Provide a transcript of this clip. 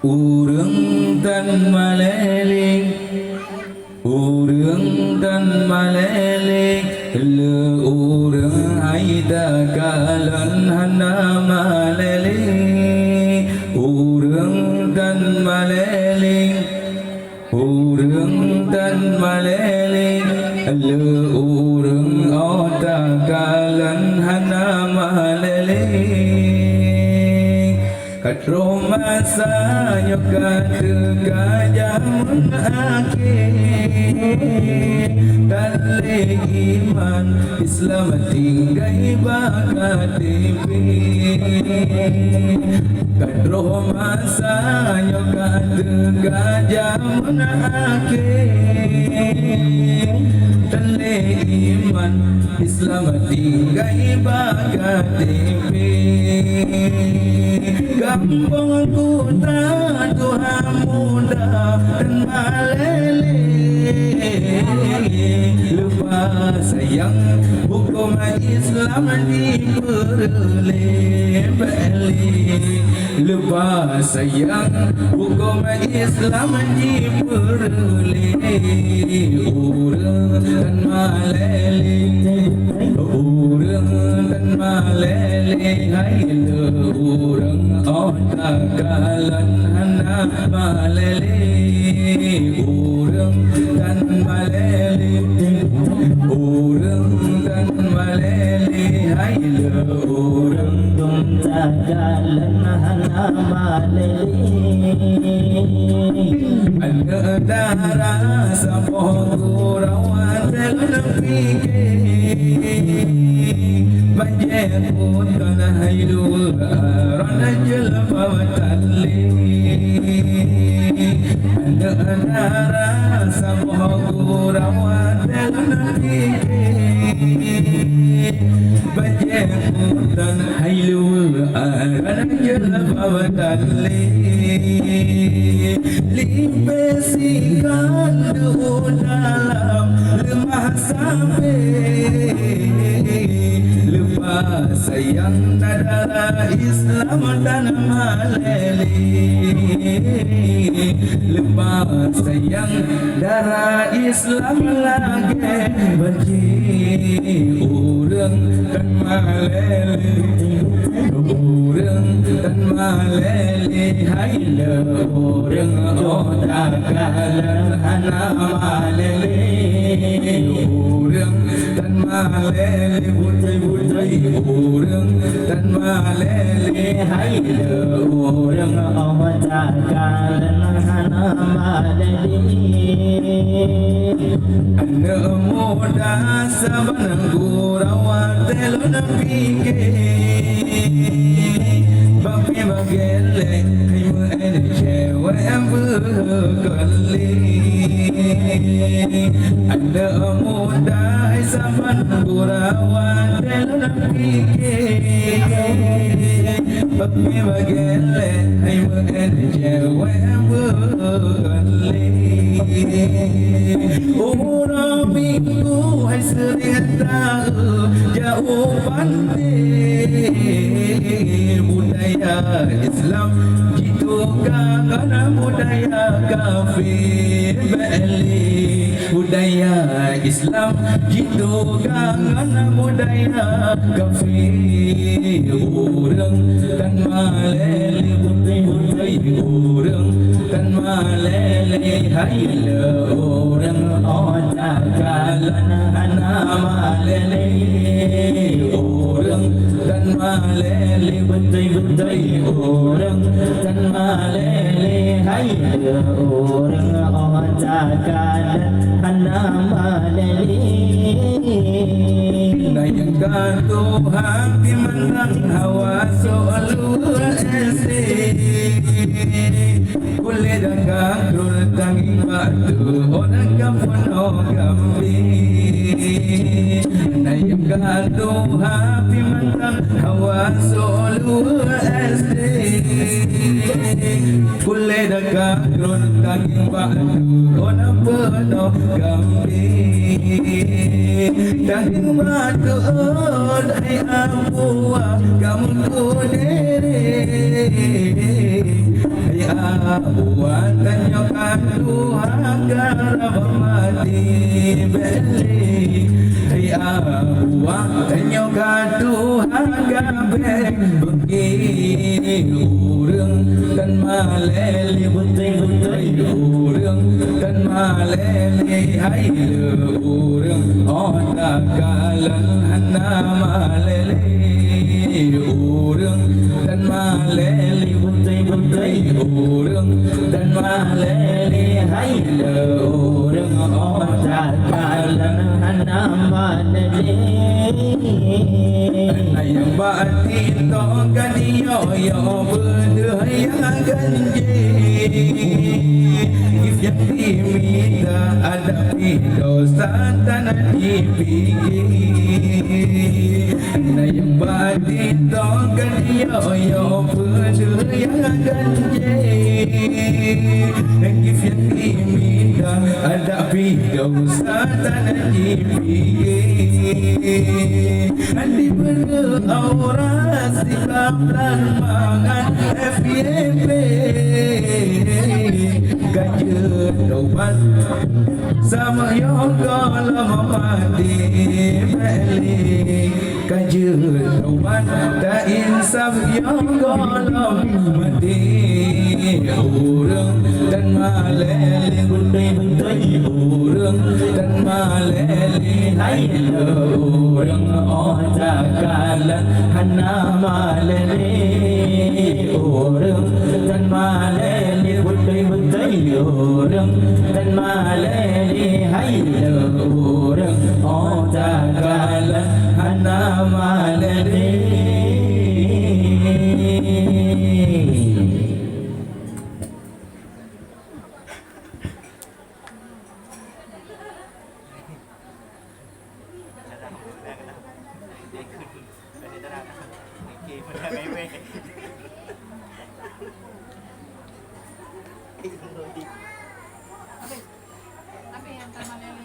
Urang dan maleling, urang dan maleling, le urang aida kalan hana maleling. Urang dan maleling, urang dan maleling, le urang oda kalan hana maleling. Katroma sayo kadega jamun akhir Dale iman Islam tinggai bakatipi Katroma sayo kadega jamun akhir Dale iman Islam tinggai bakatipi Kampung kuda Tuhan muda dan malele Lupa sayang hukum Islam diperlebeli Lupa sayang hukum Islam diperlebeli Urang dan malele Urang dan malele Hai le urang otak kalan hana malele Urang dan malele Urang dan malele Hai le urang otak kalan hana malele Ada darah sapoh kurawan dalam fikir Banjekut kana haidu rana jelfa watali Ada darah sapoh kurawan dalam fikir Banjekut kana haidu rana jelfa watali Limpesikan dalam lemah sampai Lupa sayang darah Islam dan malele Lupa sayang darah Islam lagi benci Urang dan malele Urang dan malele Hai le urang otak kalan hana malele Urang dan malele putri-putri Urang dan malele Hai le urang otak kalan hana malele Anak muda sabanang gurawan telon fikir Bapi mageleng Hai mu'en cewek yang berkali Anak muda sabanang gurawan telon fikir Bapi mageleng Hai mu'en cewek yang berkali Orang minggu hai sering tahu jauh pandai Budaya Islam gitu karena budaya kafir beli Budaya Islam gitu karena budaya kafir Urang dan malele putri-putri Urang dan malele Hai le urang otak kalan hana malele Urang dan malele betul-betul Urang dan malele Hai le urang otak kalan hana malele Nayangkan Tuhan di menang hawa soal Kulit dan gagal tanging batu Orang kampun gambi Nayangkan Tuhan di menang hawa soal SD kulle daga krun tanging batu ona pedo gambi tanging batu dai abuwa kamu kudere ya abuwa tanyo Tuhan garab mati beli ya abuwa tanyo Tuhan gabe begini urang kan maleli betul-betul urang kan maleli hai le urang oda kalan hana maleli urang kan maleli betul-betul urang kan maleli hai le urang oda kalan hana maleli yang bati to kaniyo yo berdaya ganji if yang dimita ada dosa tanah dipikir yang bati to kaniyo yo berdaya ganji if yang dimita ada dosa tanah dipikir Andi beraurat di kaplan mangan FYP Kajet doban sama yoga lama mati beli Kajet doban tak insaf yoga lama mati Urang dan maleli buntai-buntai Urang dan maleli laila Urang oda kalan hana maleli Urang dan maleli buntai-buntai Urang dan maleli haila Urang oda kalan hana maleli Apa yang taman ini?